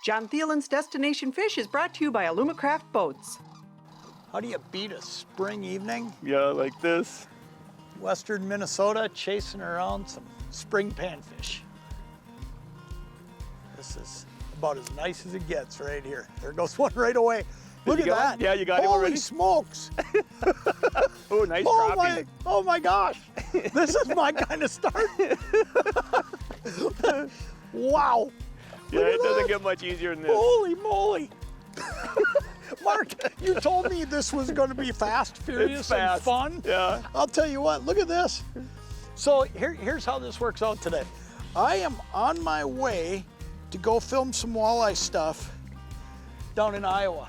Jon Thelen's Destination Fish is brought to you by Alumacraft Boats. How do you beat a spring evening? Yeah, like this. Western Minnesota, chasing around some spring panfish. This is about as nice as it gets right here. There goes one right away. Look at that. One? Yeah, you got him already? Holy smokes. Oh, nice crappie. Oh my gosh. This is my kind of start. Wow. Yeah, it doesn't get much easier than this. Holy moly. Mark, you told me this was going to be fast, furious, and fun. Yeah. I'll tell you what, look at this. So here's how this works out today. I am on my way to go film some walleye stuff down in Iowa.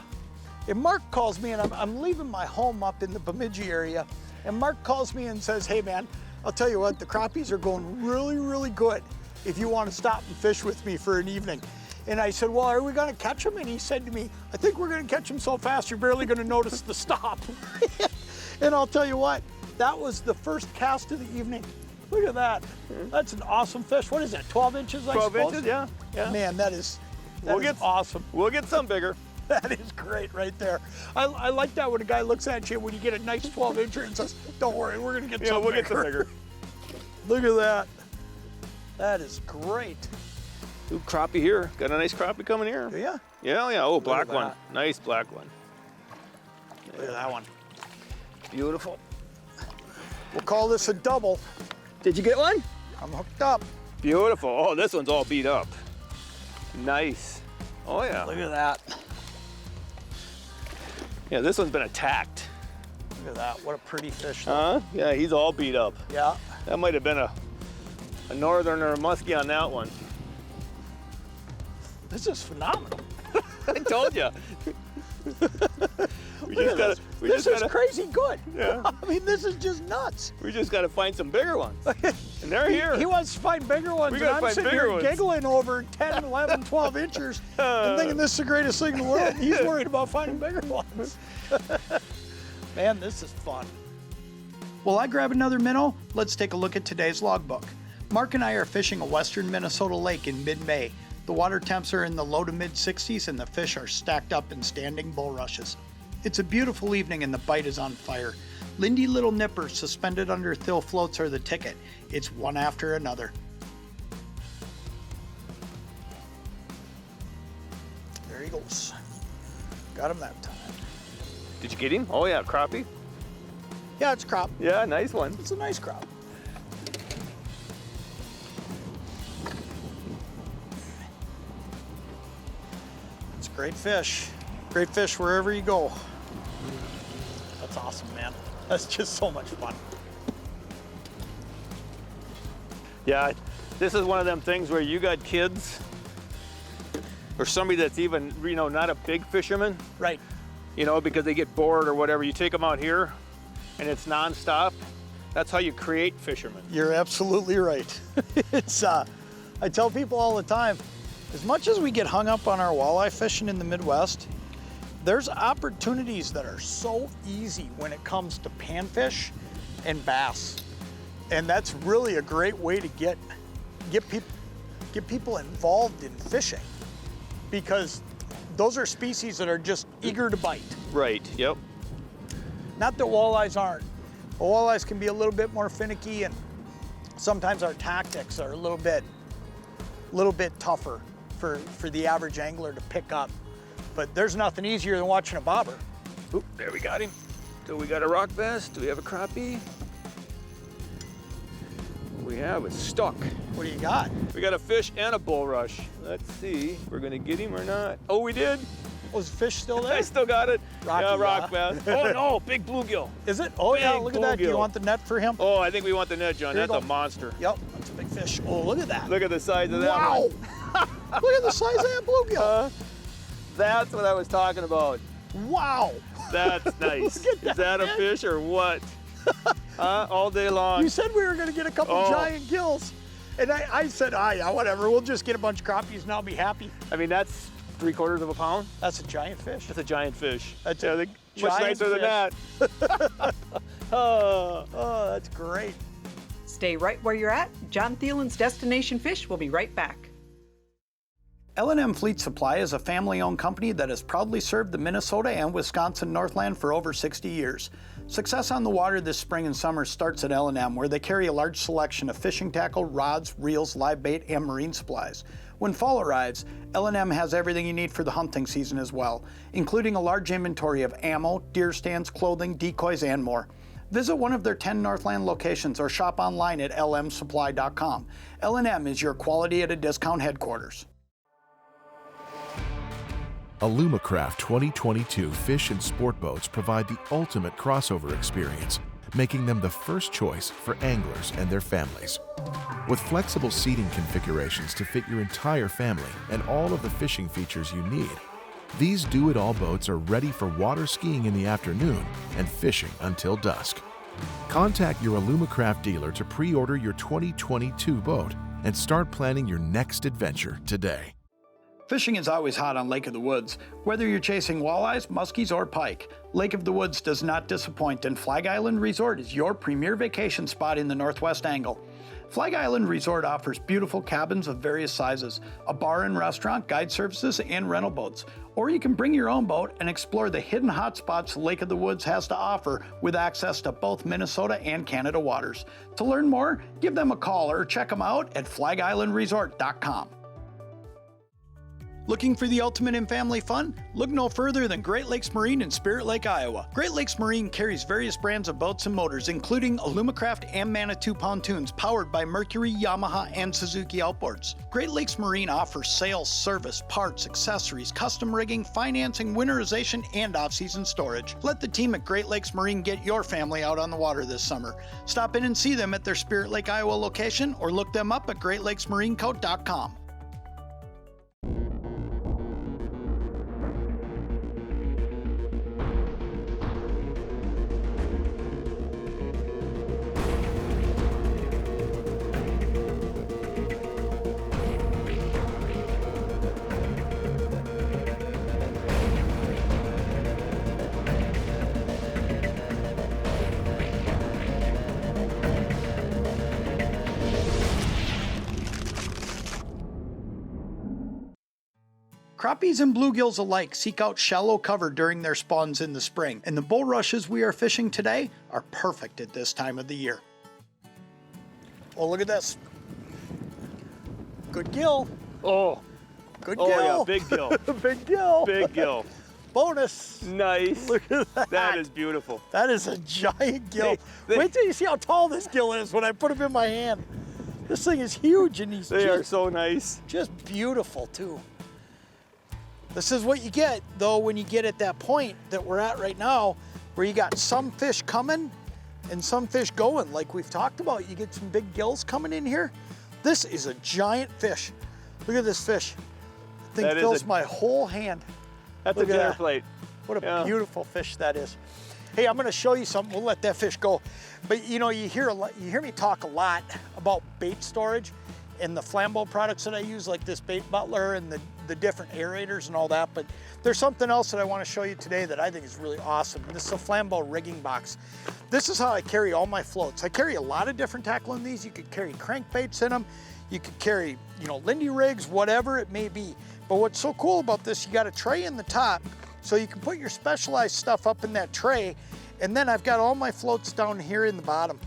And Mark calls me, and I'm leaving my home up in the Bemidji area, and Mark calls me and says, hey man, I'll tell you what, the crappies are going really, really good if you want to stop and fish with me for an evening. And I said, well, are we going to catch them? And he said to me, I think we're going to catch them so fast you're barely going to notice the stop. And I'll tell you what, that was the first cast of the evening. Look at that. That's an awesome fish. What is that, 12 inches, I suppose? 12 inches, yeah. Man, that is awesome. We'll get some bigger. That is great right there. I like that when a guy looks at you when you get a nice 12-incher and says, don't worry, we're going to get some bigger. Get some bigger. Look at that. That is great. Ooh, crappie here. Got a nice crappie coming here. Yeah? Yeah. Oh, black one. Nice black one. Look at that one. Beautiful. We'll call this a double. Did you get one? I'm hooked up. Beautiful. Oh, this one's all beat up. Nice. Oh, yeah. Look at that. Yeah, this one's been attacked. Look at that. What a pretty fish. Huh? Yeah, he's all beat up. Yeah. That might have been a northern or a muskie on that one. This is phenomenal. I told you. This is crazy good. Yeah. I mean, this is just nuts. We just got to find some bigger ones. And they're here. He wants to find bigger ones, and I'm sitting here giggling over 10, 11, 12 inchers and thinking this is the greatest thing in the world. He's worried about finding bigger ones. Man, this is fun. While I grab another minnow, let's take a look at today's logbook. Mark and I are fishing a western Minnesota lake in mid-May. The water temps are in the low to mid-60s and the fish are stacked up in standing bulrushes. It's a beautiful evening and the bite is on fire. Lindy little nippers suspended under thill floats are the ticket. It's one after another. There he goes. Got him that time. Did you get him? Oh yeah, crappie. Yeah, it's crop. Yeah, nice one. It's a nice crop. It's a great fish. Great fish wherever you go. That's awesome, man. That's just so much fun. Yeah, this is one of them things where you got kids or somebody that's even, not a big fisherman. Right. Because they get bored or whatever. You take them out here and it's nonstop. That's how you create fishermen. You're absolutely right. I tell people all the time, as much as we get hung up on our walleye fishing in the Midwest, there's opportunities that are so easy when it comes to panfish and bass. And that's really a great way to get people involved in fishing, because those are species that are just eager to bite. Right, yep. Not that walleyes aren't. But walleyes can be a little bit more finicky, and sometimes our tactics are a little bit tougher for the average angler to pick up. But there's nothing easier than watching a bobber. Oop, there we got him. So we got a rock bass. Do we have a crappie? We have a stuck. What do you got? We got a fish and a bulrush. Let's see if we're gonna get him or not. Oh, we did. Was the fish still there? I still got it. Rocky, rock bass. Oh no, big bluegill. Is it? Oh yeah, look at that. Do you want the net for him? Oh, I think we want the net, John. That's a monster. Yep, that's a big fish. Oh, look at that. Look at the size of that wow. one. Look at the size of that bluegill. That's what I was talking about. Wow. That's nice. Is that a fish or what? All day long. You said we were going to get a couple giant gills. And I said, yeah, whatever. We'll just get a bunch of crappies and I'll be happy. I mean, that's 3/4 of a pound. That's a giant fish. That's a giant fish. That's much nicer than that. Oh, that's great. Stay right where you're at. Jon Thelen's Destination Fish will be right back. L&M Fleet Supply is a family-owned company that has proudly served the Minnesota and Wisconsin Northland for over 60 years. Success on the water this spring and summer starts at L&M, where they carry a large selection of fishing tackle, rods, reels, live bait, and marine supplies. When fall arrives, L&M has everything you need for the hunting season as well, including a large inventory of ammo, deer stands, clothing, decoys, and more. Visit one of their 10 Northland locations or shop online at lmsupply.com. L&M is your quality at a discount headquarters. Alumacraft 2022 fish and sport boats provide the ultimate crossover experience, making them the first choice for anglers and their families. With flexible seating configurations to fit your entire family and all of the fishing features you need, these do-it-all boats are ready for water skiing in the afternoon and fishing until dusk. Contact your Alumacraft dealer to pre-order your 2022 boat and start planning your next adventure today. Fishing is always hot on Lake of the Woods. Whether you're chasing walleyes, muskies, or pike, Lake of the Woods does not disappoint, and Flag Island Resort is your premier vacation spot in the Northwest Angle. Flag Island Resort offers beautiful cabins of various sizes, a bar and restaurant, guide services, and rental boats. Or you can bring your own boat and explore the hidden hotspots Lake of the Woods has to offer with access to both Minnesota and Canada waters. To learn more, give them a call or check them out at flagislandresort.com. Looking for the ultimate in family fun? Look no further than Great Lakes Marine in Spirit Lake, Iowa. Great Lakes Marine carries various brands of boats and motors, including Alumacraft and Manitou pontoons powered by Mercury, Yamaha, and Suzuki outboards. Great Lakes Marine offers sales, service, parts, accessories, custom rigging, financing, winterization, and off-season storage. Let the team at Great Lakes Marine get your family out on the water this summer. Stop in and see them at their Spirit Lake, Iowa location, or look them up at greatlakesmarineco.com. Crappies and bluegills alike seek out shallow cover during their spawns in the spring, and the bulrushes we are fishing today are perfect at this time of the year. Oh, look at this. Good gill. Oh, Good gill. oh yeah, big gill. Big gill. Big gill. Bonus. Nice. Look at that. That is beautiful. That is a giant gill. They- Wait till you see how tall this gill is when I put him in my hand. This thing is huge, and he's They are so nice. just beautiful too. This is what you get though when you get at that point that we're at right now, where you got some fish coming and some fish going. Like we've talked about, you get some big gills coming in here. This is a giant fish. Look at this fish. The thing fills my whole hand. That's Look a at dinner that. plate. What a Yeah. beautiful fish that is. Hey, I'm gonna show you something. We'll let that fish go. But you know, you hear me talk a lot about bait storage and the Flambeau products that I use, like this bait butler and the different aerators and all that. But there's something else that I want to show you today that I think is really awesome. This is a Flambeau rigging box. This is how I carry all my floats. I carry a lot of different tackle in these. You could carry crankbaits in them. You could carry, you know, Lindy rigs, whatever it may be. But what's so cool about this, you got a tray in the top, so you can put your specialized stuff up in that tray. And then I've got all my floats down here in the bottom.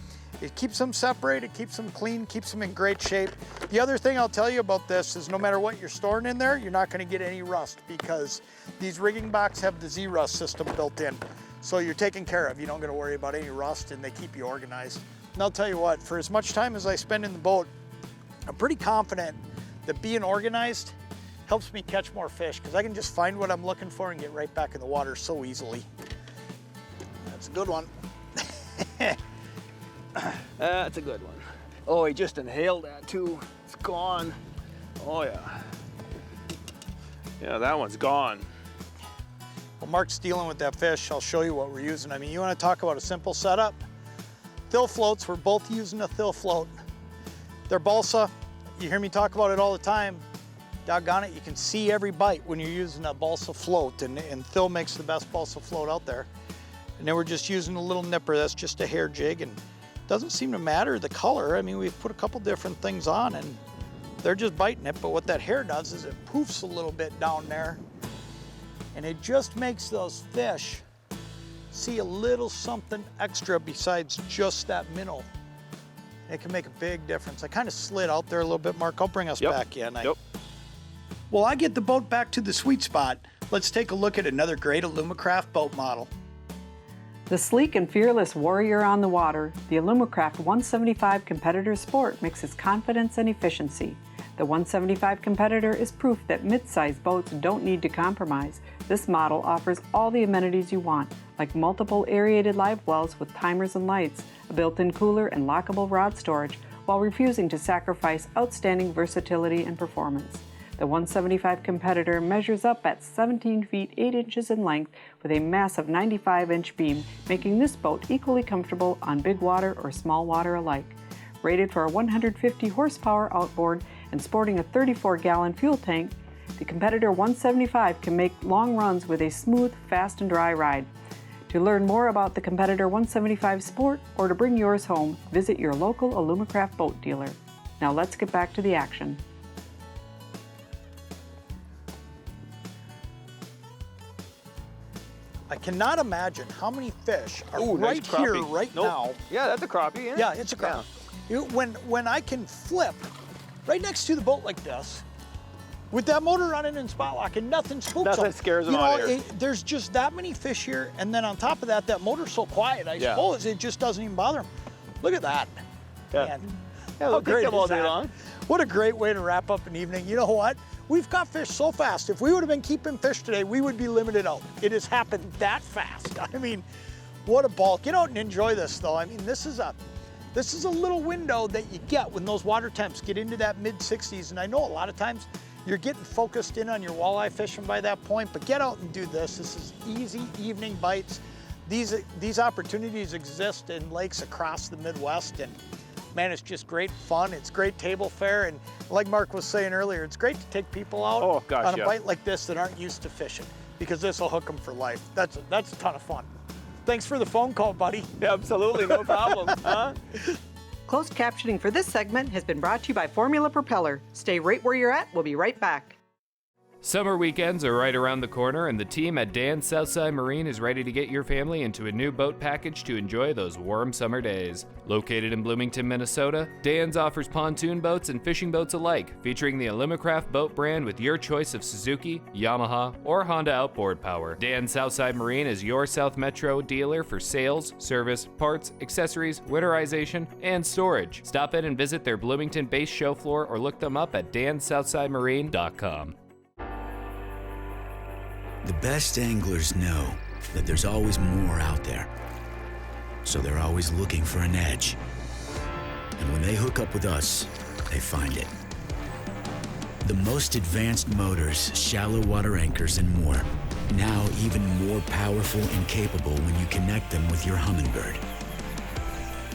It keeps them separated, keeps them clean, keeps them in great shape. The other thing I'll tell you about this is no matter what you're storing in there, you're not gonna get any rust, because these rigging boxes have the Z-Rust system built in. So you're taken care of. You don't gotta worry about any rust, and they keep you organized. And I'll tell you what, for as much time as I spend in the boat, I'm pretty confident that being organized helps me catch more fish, because I can just find what I'm looking for and get right back in the water so easily. That's a good one. That's a good one. Oh, he just inhaled that too. It's gone. Oh yeah. Yeah, that one's gone. Well, Mark's dealing with that fish. I'll show you what we're using. I mean, you want to talk about a simple setup? Thill floats, we're both using a thill float. They're balsa. You hear me talk about it all the time. Doggone it, you can see every bite when you're using a balsa float, and thill makes the best balsa float out there. And then we're just using a little nipper. That's just a hair jig, and doesn't seem to matter the color. I mean, we've put a couple different things on, and they're just biting it, but what that hair does is it poofs a little bit down there, and it just makes those fish see a little something extra besides just that minnow. It can make a big difference. I kind of slid out there a little bit, Mark. I'll bring us back in. Well, I get the boat back to the sweet spot. Let's take a look at another great Alumacraft boat model. The sleek and fearless warrior on the water, the Alumacraft 175 Competitor Sport mixes confidence and efficiency. The 175 Competitor is proof that mid-sized boats don't need to compromise. This model offers all the amenities you want, like multiple aerated live wells with timers and lights, a built-in cooler and lockable rod storage, while refusing to sacrifice outstanding versatility and performance. The 175 Competitor measures up at 17 feet 8 inches in length with a massive 95-inch beam, making this boat equally comfortable on big water or small water alike. Rated for a 150 horsepower outboard and sporting a 34-gallon fuel tank, the Competitor 175 can make long runs with a smooth, fast and dry ride. To learn more about the Competitor 175 Sport or to bring yours home, visit your local Alumacraft boat dealer. Now let's get back to the action. I cannot imagine how many fish are Ooh, right nice here, crappie. right now. Yeah, that's a crappie, yeah? Yeah, it's a crappie. When I can flip right next to the boat like this, with that motor running in spot lock and nothing spooks Nothing them. scares them out of here. There's just that many fish here, and then on top of that, that motor's so quiet, I suppose it just doesn't even bother them. Look at that. Yeah. Man, Yeah, how we'll great take them all is day that? long. What a great way to wrap up an evening. You know what? We've caught fish so fast. If we would have been keeping fish today, we would be limited out. It has happened that fast. I mean, what a bulk. Get out and enjoy this, though. I mean, this is a little window that you get when those water temps get into that mid-60s. And I know a lot of times you're getting focused in on your walleye fishing by that point, but get out and do this. This is easy evening bites. These opportunities exist in lakes across the Midwest, and man, it's just great fun. It's great table fare, and like Mark was saying earlier, it's great to take people out on a bite like this that aren't used to fishing, because this will hook them for life. That's a ton of fun. Thanks for the phone call, buddy. Yeah, absolutely, no problem. Closed captioning for this segment has been brought to you by Formula Propeller. Stay right where you're at. We'll be right back. Summer weekends are right around the corner, and the team at Dan's Southside Marine is ready to get your family into a new boat package to enjoy those warm summer days. Located in Bloomington, Minnesota, Dan's offers pontoon boats and fishing boats alike, featuring the Alumacraft boat brand with your choice of Suzuki, Yamaha, or Honda outboard power. Dan's Southside Marine is your South Metro dealer for sales, service, parts, accessories, winterization, and storage. Stop in and visit their Bloomington-based show floor or look them up at danssouthsidemarine.com. The best anglers know that there's always more out there, so they're always looking for an edge. And when they hook up with us, they find it. The most advanced motors, shallow water anchors, and more. Now even more powerful and capable when you connect them with your Humminbird.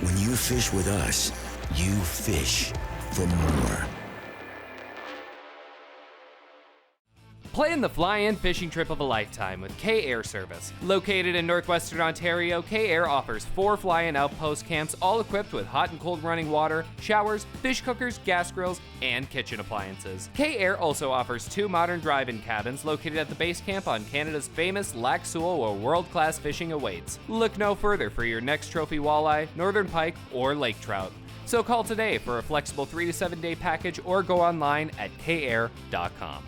When you fish with us, you fish for more. Plan the fly-in fishing trip of a lifetime with K-Air Service. Located in northwestern Ontario, K-Air offers 4 fly-in outpost camps, all equipped with hot and cold running water, showers, fish cookers, gas grills, and kitchen appliances. K-Air also offers 2 modern drive-in cabins located at the base camp on Canada's famous Lac Seul, where world-class fishing awaits. Look no further for your next trophy walleye, northern pike, or lake trout. So call today for a flexible 3 to 7 day package or go online at kair.com.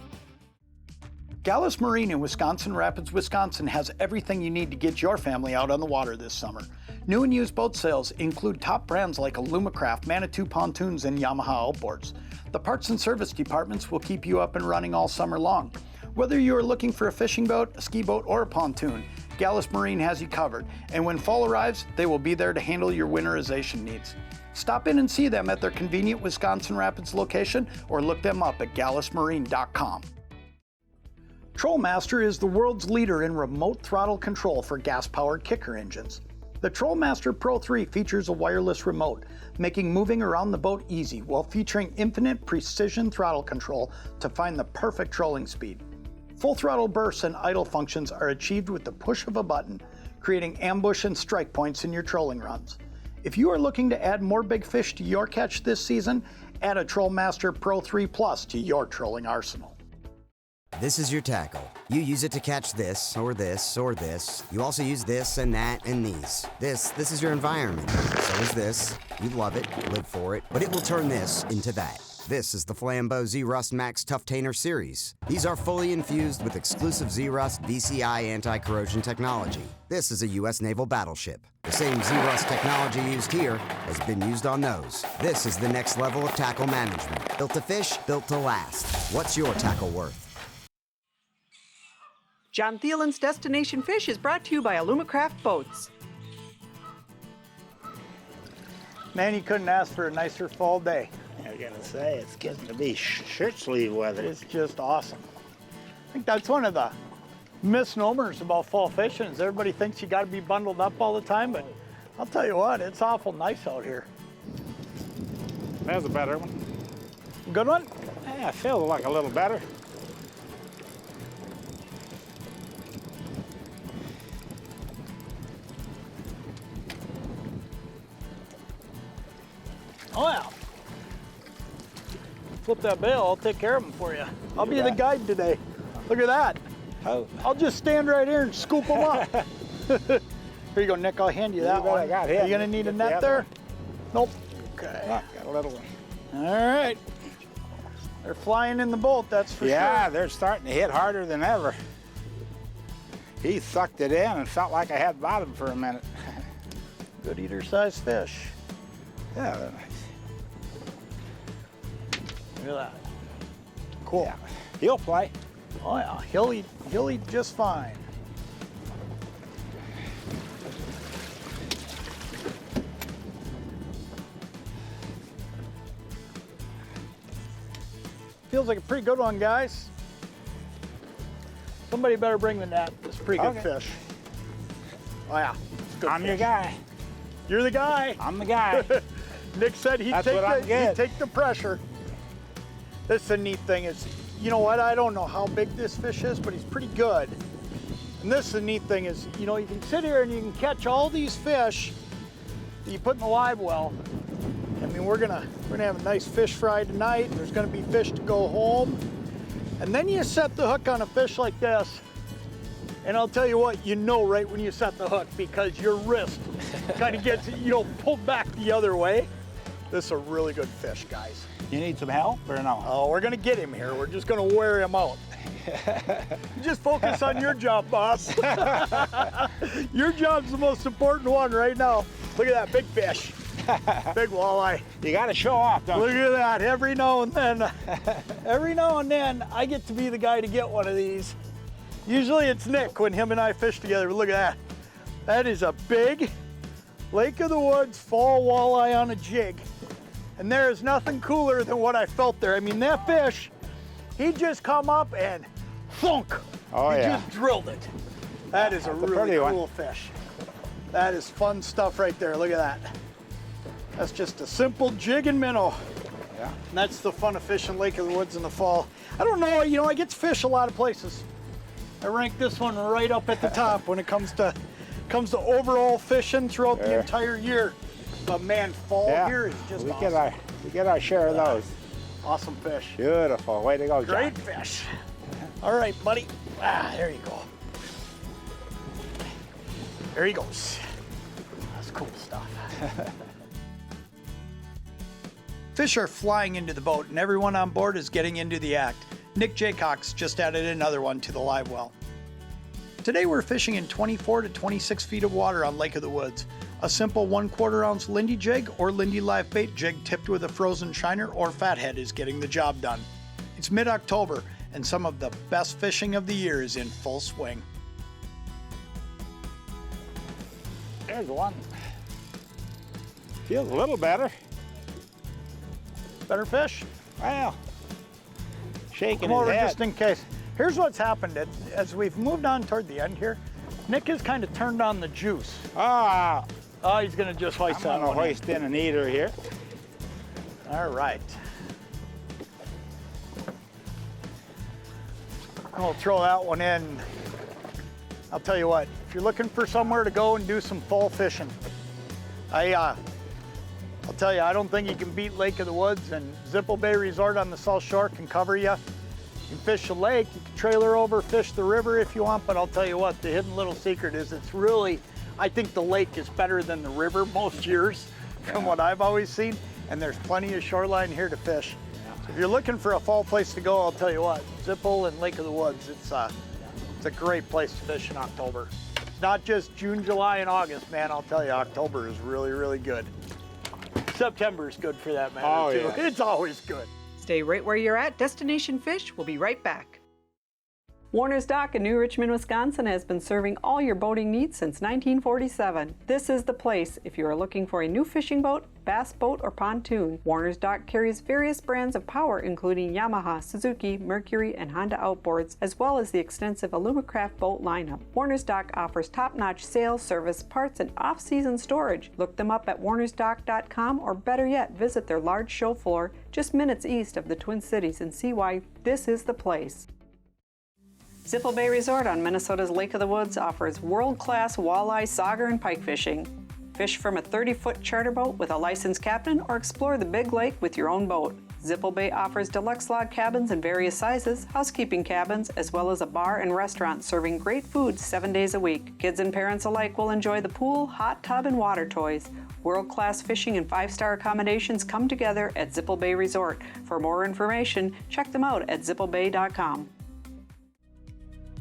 Gallus Marine in Wisconsin Rapids, Wisconsin has everything you need to get your family out on the water this summer. New and used boat sales include top brands like Alumacraft, Manitou pontoons, and Yamaha outboards. The parts and service departments will keep you up and running all summer long. Whether you are looking for a fishing boat, a ski boat, or a pontoon, Gallus Marine has you covered, and when fall arrives, they will be there to handle your winterization needs. Stop in and see them at their convenient Wisconsin Rapids location or look them up at gallusmarine.com. Trollmaster is the world's leader in remote throttle control for gas-powered kicker engines. The Trollmaster Pro 3 features a wireless remote, making moving around the boat easy while featuring infinite precision throttle control to find the perfect trolling speed. Full throttle bursts and idle functions are achieved with the push of a button, creating ambush and strike points in your trolling runs. If you are looking to add more big fish to your catch this season, Add a TrollMaster Pro 3 Plus to your trolling arsenal. This is your tackle. You use it to catch this, or this, or this. You also use this and that and these. This is your environment. So is this. You love it, live for it, but it will turn this into that. This is the Flambeau Z-Rust Max Tough-Tainer series. These are fully infused with exclusive Z-Rust VCI anti-corrosion technology. This is a U.S. naval battleship. The same Z-Rust technology used here has been used on those. This is the next level of tackle management. Built to fish, built to last. What's your tackle worth? Jon Thelen's Destination Fish is brought to you by Alumacraft Boats. Man, you couldn't ask for a nicer fall day. I gotta say, it's getting to be shirt sleeve weather. It's just awesome. I think that's one of the misnomers about fall fishing is everybody thinks you got to be bundled up all the time, but I'll tell you what, it's awful nice out here. There's a better one. Good one? Yeah, I feel like a little better. Oh yeah. Flip that bail, I'll take care of them for you. I'll be the guide today. Look at that. Oh. I'll just stand right here and scoop them up. Here you go, Nick, I'll hand you that one. I got Are him. you gonna need a Get net the other there? one. Nope. Okay. Got a little one. All right. They're flying in the boat, that's for Yeah, sure. they're starting to hit harder than ever. He sucked it in and felt like I had bottom for a minute. Good eater-sized fish. Yeah, they're nice. Look at that. Cool. Yeah. He'll play. Oh yeah, he'll eat just fine. Feels like a pretty good one, guys. Somebody better bring the net. It's a pretty good Okay. fish. Oh yeah, it's good I'm your fish. guy. You're the guy. I'm the guy. Nick said he'd That's take what I'm he'd getting. take the pressure. This is the neat thing is, you know what? I don't know how big this fish is, but he's pretty good. And this is the neat thing is, you know, you can sit here and you can catch all these fish that you put in the live well. I mean, we're gonna have a nice fish fry tonight. There's gonna be fish to go home. And then you set the hook on a fish like this, and I'll tell you what, you know right when you set the hook because your wrist kind of gets, you know, pulled back the other way. This is a really good fish, guys. You need some help or no? Oh, we're gonna get him here. We're just gonna wear him out. Just focus on your job, boss. Your job's the most important one right now. Look at that big fish. Big walleye. You got to show off, don't Look you? at that. Every now and then, I get to be the guy to get one of these. Usually it's Nick when him and I fish together. But look at that. That is a big Lake of the Woods fall walleye on a jig. And there is nothing cooler than what I felt there. I mean, that fish, he just come up and thunk. Oh, he yeah. just drilled it. That is a That's a really pretty one. cool fish. That is fun stuff right there. Look at that. That's just a simple jig and minnow. Yeah. And that's the fun of fishing Lake of the Woods in the fall. I don't know, you know, I get to fish a lot of places. I rank this one right up at the top when it comes to overall fishing throughout the entire year. But man, fall here is just we awesome. get our share of those. Awesome fish. Beautiful. Way to go, John. Great fish. All right, buddy. Ah, there you go. There he goes. That's cool stuff. Fish are flying into the boat and everyone on board is getting into the act. Nick Jaycox just added another one to the live well. Today we're fishing in 24 to 26 feet of water on Lake of the Woods. A simple 1/4 ounce Lindy jig or Lindy live bait jig tipped with a frozen shiner or fathead is getting the job done. It's mid-October and some of the best fishing of the year is in full swing. There's one. Feels a little better. Better fish? Well, shaking Come his over head. just in case. Here's what's happened. As we've moved on toward the end here, Nick has kind of turned on the juice. Ah, Oh, he's gonna just hoist I'm that gonna one in. hoist in an eater here. All right. I'll throw that one in. I'll tell you what, if you're looking for somewhere to go and do some fall fishing, I'll tell you, I don't think you can beat Lake of the Woods, and Zippel Bay Resort on the South Shore can cover you. You can fish the lake, you can trailer over, fish the river if you want, but I'll tell you what, the hidden little secret is it's really, I think the lake is better than the river most years from what I've always seen, and there's plenty of shoreline here to fish. So if you're looking for a fall place to go, I'll tell you what, Zippel and Lake of the Woods, it's a great place to fish in October. It's not just June, July, and August, man, I'll tell you, October is really, really good. September is good for that matter, too. Yeah. It's always good. Stay right where you're at. Destination Fish will be right back. Warner's Dock in New Richmond, Wisconsin has been serving all your boating needs since 1947. This is the place if you are looking for a new fishing boat, bass boat, or pontoon. Warner's Dock carries various brands of power including Yamaha, Suzuki, Mercury, and Honda outboards, as well as the extensive Alumacraft boat lineup. Warner's Dock offers top-notch sales, service, parts, and off-season storage. Look them up at warnersdock.com, or better yet, visit their large show floor just minutes east of the Twin Cities and see why this is the place. Zippel Bay Resort on Minnesota's Lake of the Woods offers world-class walleye, sauger, and pike fishing. Fish from a 30-foot charter boat with a licensed captain or explore the big lake with your own boat. Zippel Bay offers deluxe log cabins in various sizes, housekeeping cabins, as well as a bar and restaurant serving great food 7 days a week. Kids and parents alike will enjoy the pool, hot tub, and water toys. World-class fishing and 5-star accommodations come together at Zippel Bay Resort. For more information, check them out at zippelbay.com.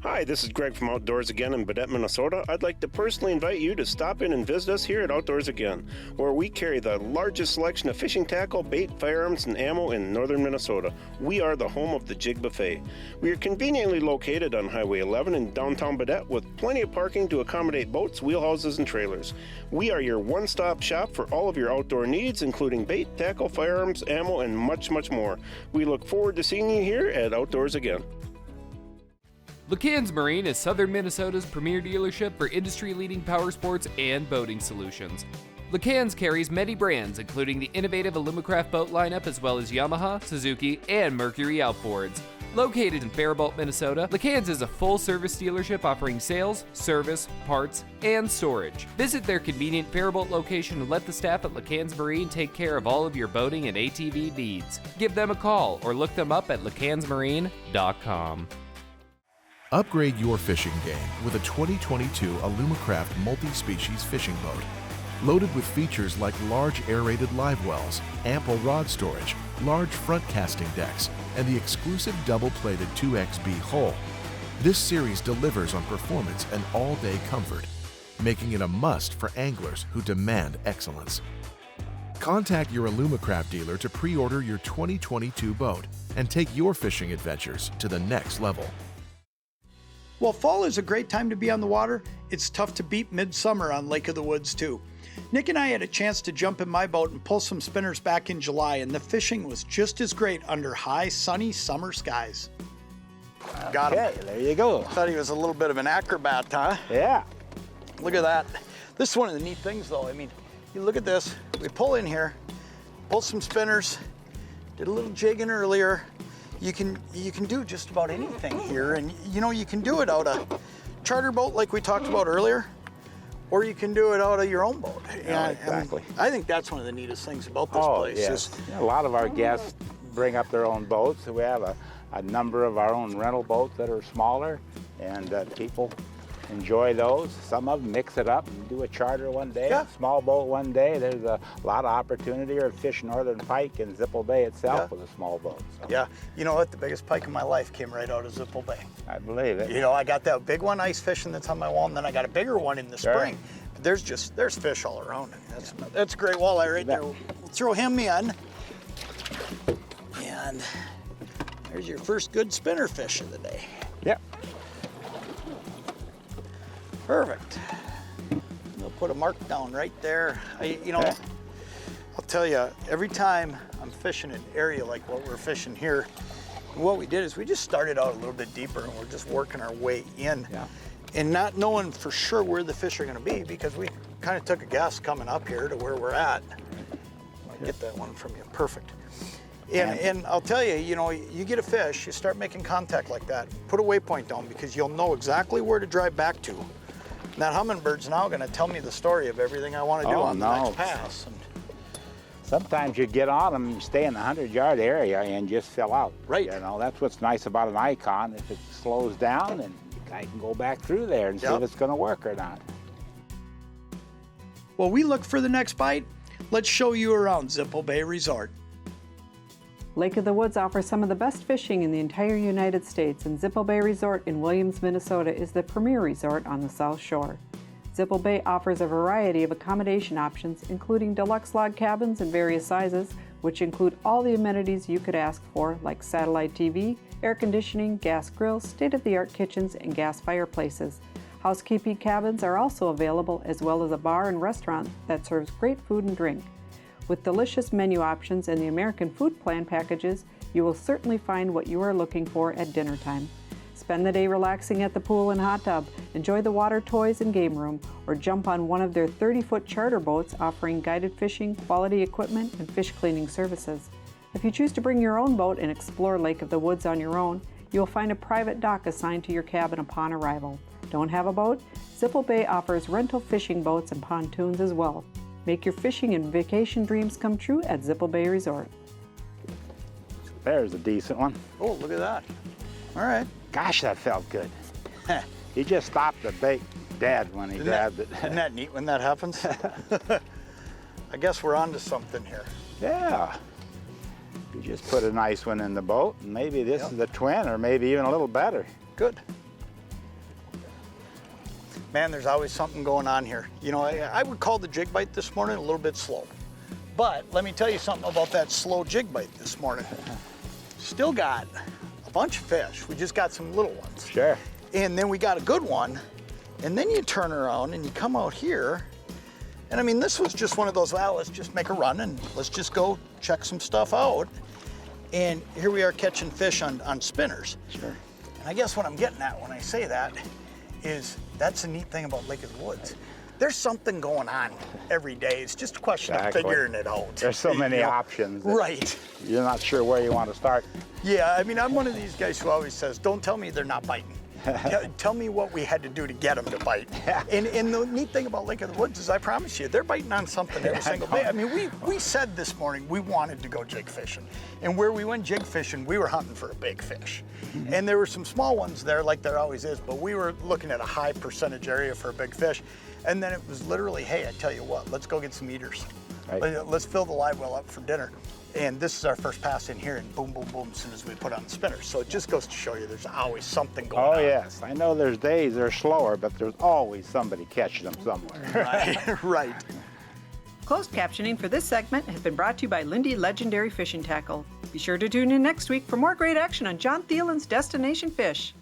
Hi, this is Greg from Outdoors Again in Baudette, Minnesota. I'd like to personally invite you to stop in and visit us here at Outdoors Again, where we carry the largest selection of fishing tackle, bait, firearms, and ammo in northern Minnesota. We are the home of the Jig Buffet. We are conveniently located on Highway 11 in downtown Baudette with plenty of parking to accommodate boats, wheelhouses, and trailers. We are your one-stop shop for all of your outdoor needs, including bait, tackle, firearms, ammo, and much, much more. We look forward to seeing you here at Outdoors Again. LeCans Marine is southern Minnesota's premier dealership for industry-leading power sports and boating solutions. LeCans carries many brands, including the innovative Alumacraft boat lineup, as well as Yamaha, Suzuki, and Mercury outboards. Located in Faribault, Minnesota, LeCans is a full-service dealership offering sales, service, parts, and storage. Visit their convenient Faribault location and let the staff at LeCans Marine take care of all of your boating and ATV needs. Give them a call or look them up at lecansmarine.com. Upgrade your fishing game with a 2022 Alumacraft multi-species fishing boat. Loaded with features like large aerated live wells, ample rod storage, large front casting decks, and the exclusive double-plated 2XB hull. This series delivers on performance and all-day comfort, making it a must for anglers who demand excellence. Contact your Alumacraft dealer to pre-order your 2022 boat and take your fishing adventures to the next level. While fall is a great time to be on the water, it's tough to beat midsummer on Lake of the Woods too. Nick and I had a chance to jump in my boat and pull some spinners back in July, and the fishing was just as great under high, sunny summer skies. Got him. Okay, there you go. Thought he was a little bit of an acrobat, huh? Yeah. Look at that. This is one of the neat things though. I mean, you look at this, we pull in here, pull some spinners, did a little jigging earlier. You can do just about anything here, and you know, you can do it out a charter boat like we talked about earlier, or you can do it out of your own boat. Yeah, exactly. I think that's one of the neatest things about this place. Yes. A lot of our guests bring up their own boats. We have a number of our own rental boats that are smaller, and people enjoy those. Some of them mix it up and do a charter one day, a small boat one day. There's a lot of opportunity to fish northern pike in Zippel Bay itself with a small boat. So. Yeah, you know what? The biggest pike in my life came right out of Zippel Bay. I believe it. You know, I got that big one ice fishing that's on my wall, and then I got a bigger one in the spring. But there's fish all around. That's a great walleye right there. We'll throw him in. And there's your first good spinner fish of the day. Yep. Perfect. We'll put a mark down right there. I'll tell you, every time I'm fishing an area like what we're fishing here, what we did is we just started out a little bit deeper and we're just working our way in. Yeah. And not knowing for sure where the fish are gonna be, because we kind of took a guess coming up here to where we're at. I'll get that one from you, perfect. And I'll tell you, you know, you get a fish, you start making contact like that, put a waypoint down, because you'll know exactly where to drive back to. And that hummingbird's now gonna tell me the story of everything I wanna do on the next pass. And Sometimes you get on them and stay in the 100-yard area and just fill out. Right. You know, that's what's nice about an icon. If it slows down, then the guy can go back through there and see if it's going to work or not. While we look for the next bite, let's show you around Zippel Bay Resort. Lake of the Woods offers some of the best fishing in the entire United States, and Zippel Bay Resort in Williams, Minnesota is the premier resort on the South Shore. Zippel Bay offers a variety of accommodation options, including deluxe log cabins in various sizes, which include all the amenities you could ask for, like satellite TV, air conditioning, gas grills, state-of-the-art kitchens, and gas fireplaces. Housekeeping cabins are also available, as well as a bar and restaurant that serves great food and drink. With delicious menu options and the American Food Plan packages, you will certainly find what you are looking for at dinner time. Spend the day relaxing at the pool and hot tub, enjoy the water toys and game room, or jump on one of their 30-foot charter boats offering guided fishing, quality equipment, and fish cleaning services. If you choose to bring your own boat and explore Lake of the Woods on your own, you will find a private dock assigned to your cabin upon arrival. Don't have a boat? Zippel Bay offers rental fishing boats and pontoons as well. Make your fishing and vacation dreams come true at Zippel Bay Resort. There's a decent one. Oh, look at that. All right. Gosh, that felt good. He just stopped the bait dead when he grabbed it. Isn't that neat when that happens? I guess we're on to something here. Yeah. You just put a nice one in the boat, and maybe this is the twin, or maybe even a little better. Good. Man, there's always something going on here. You know, I would call the jig bite this morning a little bit slow. But let me tell you something about that slow jig bite this morning. Still got a bunch of fish. We just got some little ones. Sure. And then we got a good one. And then you turn around and you come out here. And I mean, this was just one of those, well, let's just make a run and let's just go check some stuff out. And here we are catching fish on spinners. Sure. And I guess what I'm getting at when I say that is that's the neat thing about Lake of the Woods. There's something going on every day. It's just a question of figuring it out. There's so many options. Right. You're not sure where you want to start. Yeah, I mean, I'm one of these guys who always says, don't tell me they're not biting. Tell me what we had to do to get them to bite. And the neat thing about Lake of the Woods is I promise you, they're biting on something every single day. I mean, we said this morning we wanted to go jig fishing. And where we went jig fishing, we were hunting for a big fish. And there were some small ones there, like there always is, but we were looking at a high percentage area for a big fish. And then it was literally, hey, I tell you what, let's go get some eaters. Right. Let's fill the live well up for dinner. And this is our first pass in here, and boom, boom, boom, as soon as we put on the spinners. So it just goes to show you there's always something going on. Oh, yes. I know there's days they're slower, but there's always somebody catching them somewhere. Right, right. Closed captioning for this segment has been brought to you by Lindy Legendary Fishing Tackle. Be sure to tune in next week for more great action on Jon Thelen's Destination Fish.